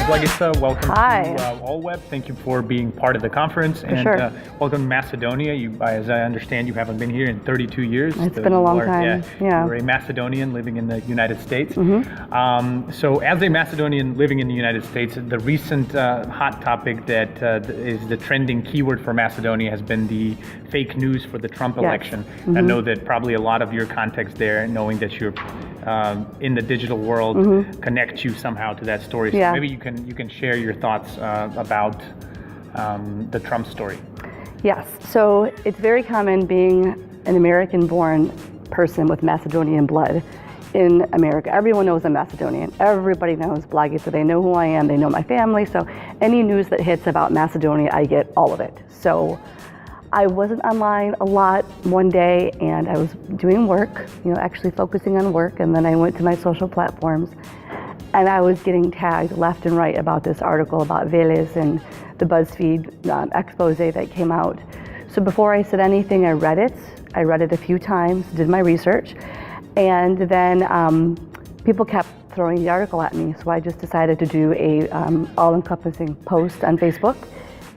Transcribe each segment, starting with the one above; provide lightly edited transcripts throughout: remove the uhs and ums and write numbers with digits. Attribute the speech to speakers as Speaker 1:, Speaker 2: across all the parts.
Speaker 1: Blagica, welcome
Speaker 2: Hi.
Speaker 1: to All Web. Thank you for being part of the conference.
Speaker 2: Sure.
Speaker 1: Welcome to Macedonia. As I understand, you haven't been here in 32 years.
Speaker 2: It's been a long time. Yeah.
Speaker 1: You're a Macedonian living in the United States.
Speaker 2: Mm-hmm.
Speaker 1: So as a Macedonian living in the United States, the recent hot topic that is the trending keyword for Macedonia has been the fake news for the Trump election.
Speaker 2: Mm-hmm.
Speaker 1: I know that probably a lot of your context there, knowing that you're in the digital world, connects you somehow to that story. So maybe you can share your thoughts about the Trump story.
Speaker 2: Yes. So it's very common being an American-born person with Macedonian blood in America. Everyone knows I'm Macedonian. Everybody knows Blagica. They know who I am. They know my family. So any news that hits about Macedonia, I get all of it. So I wasn't online a lot one day, and I was doing work, actually focusing on work, and then I went to my social platforms, and I was getting tagged left and right about this article about Veles and the BuzzFeed expose that came out. So before I said anything, I read it. I read it a few times, did my research, and then people kept throwing the article at me. So I just decided to do a all-encompassing post on Facebook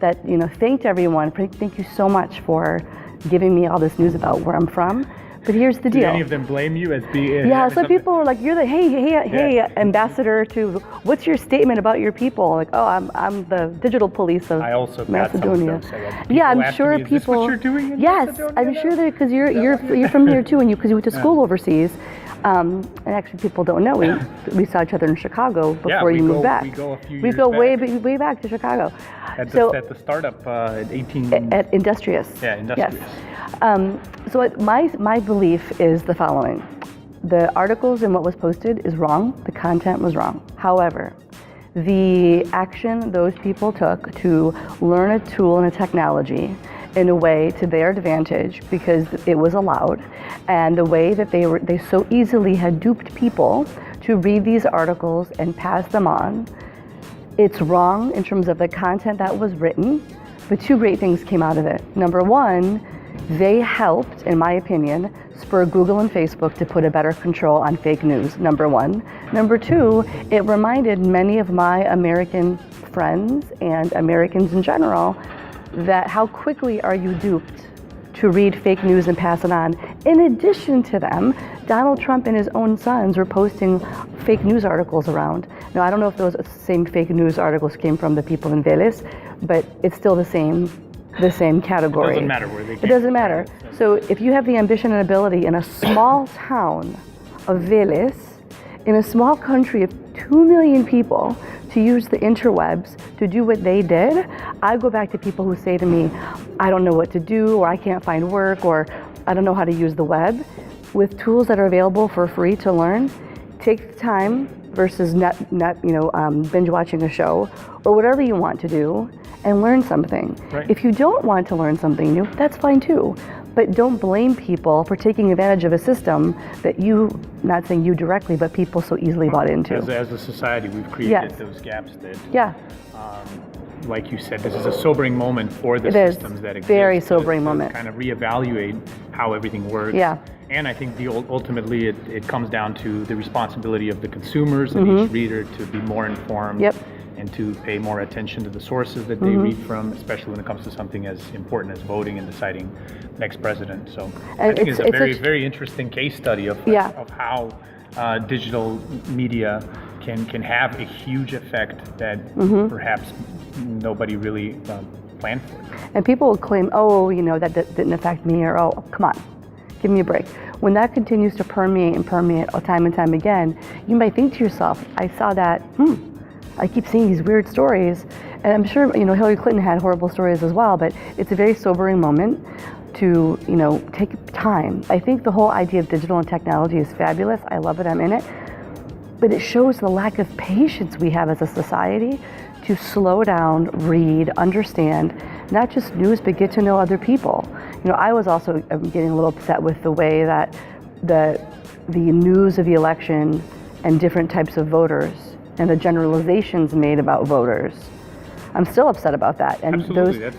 Speaker 2: that thanked everyone. Thank you so much for giving me all this news about where I'm from. But here's the deal.
Speaker 1: Did any of them blame you as being?
Speaker 2: Yeah, so people were like, "You're the hey, ambassador to. What's your statement about your people?" Like, "Oh, I'm the digital police of
Speaker 1: I also
Speaker 2: Macedonia."
Speaker 1: Got some of those,
Speaker 2: Yeah, I'm sure
Speaker 1: me,
Speaker 2: people.
Speaker 1: Is this what you're doing in
Speaker 2: yes,
Speaker 1: Macedonia
Speaker 2: I'm
Speaker 1: now?
Speaker 2: sure that because you're from here too, and because you went to school overseas. And actually, people don't know we saw each other in Chicago before you moved back.
Speaker 1: We go a few
Speaker 2: We
Speaker 1: years
Speaker 2: go
Speaker 1: back.
Speaker 2: way back to Chicago.
Speaker 1: At the startup at 18.
Speaker 2: At Industrious.
Speaker 1: Yeah, Industrious.
Speaker 2: Yes. So my belief is the following: the articles and what was posted is wrong. The content was wrong. However, the action those people took to learn a tool and a technology in a way to their advantage, because it was allowed, and the way that they so easily had duped people to read these articles and pass them on, it's wrong in terms of the content that was written, but two great things came out of it. Number one, they helped, in my opinion, spur Google and Facebook to put a better control on fake news, number one. Number two, it reminded many of my American friends and Americans in general that how quickly are you duped to read fake news and pass it on. In addition to them, Donald Trump and his own sons were posting fake news articles around. Now, I don't know if those same fake news articles came from the people in Veles, but it's still the same category.
Speaker 1: It doesn't matter where they came.
Speaker 2: It doesn't matter. So if you have the ambition and ability in a small town of Veles, in a small country of 2 million people, to use the interwebs to do what they did, I go back to people who say to me, I don't know what to do, or I can't find work, or I don't know how to use the web. With tools that are available for free to learn, take the time versus binge watching a show, or whatever you want to do, and learn something.
Speaker 1: Right.
Speaker 2: If you don't want to learn something new, that's fine too. But don't blame people for taking advantage of a system that not saying you directly, but people so easily bought into.
Speaker 1: As a society, we've created those gaps that, like you said, this is a sobering moment for the systems that exist.
Speaker 2: Very sobering moment.
Speaker 1: Kind of reevaluate how everything works.
Speaker 2: Yeah.
Speaker 1: And I think ultimately it comes down to the responsibility of the consumers and each reader to be more informed.
Speaker 2: Yep.
Speaker 1: And to pay more attention to the sources that they read from, especially when it comes to something as important as voting and deciding next president. So I think it's a very interesting case study of how digital media can have a huge effect that perhaps nobody really planned for.
Speaker 2: And people will claim, that didn't affect me, or come on, give me a break. When that continues to permeate time and time again, you might think to yourself, I saw that, I keep seeing these weird stories, and I'm sure Hillary Clinton had horrible stories as well, but it's a very sobering moment to take time. I think the whole idea of digital and technology is fabulous. I love it. I'm in it, but it shows the lack of patience we have as a society to slow down, read, understand, not just news, but get to know other people. I was also getting a little upset with the way that the news of the election and different types of voters and the generalizations made about voters. I'm still upset about that, and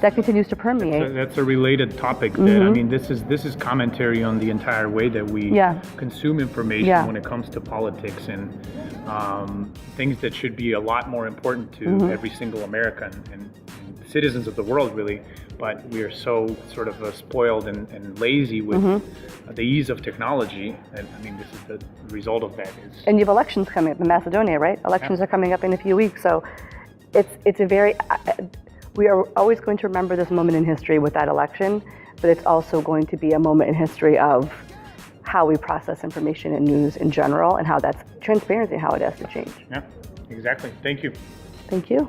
Speaker 2: that continues to permeate.
Speaker 1: That's a related topic. That I mean, this is commentary on the entire way that we consume information when it comes to politics and things that should be a lot more important to every single American and citizens of the world, really. But we are so sort of spoiled and lazy with the ease of technology. And I mean, this is the result of that.
Speaker 2: And you have elections coming up in Macedonia, right? Elections are coming up in a few weeks. So it's a very, we are always going to remember this moment in history with that election, but it's also going to be a moment in history of how we process information and news in general and how that's transparency, how it has to change.
Speaker 1: Yeah, exactly. Thank you.
Speaker 2: Thank you.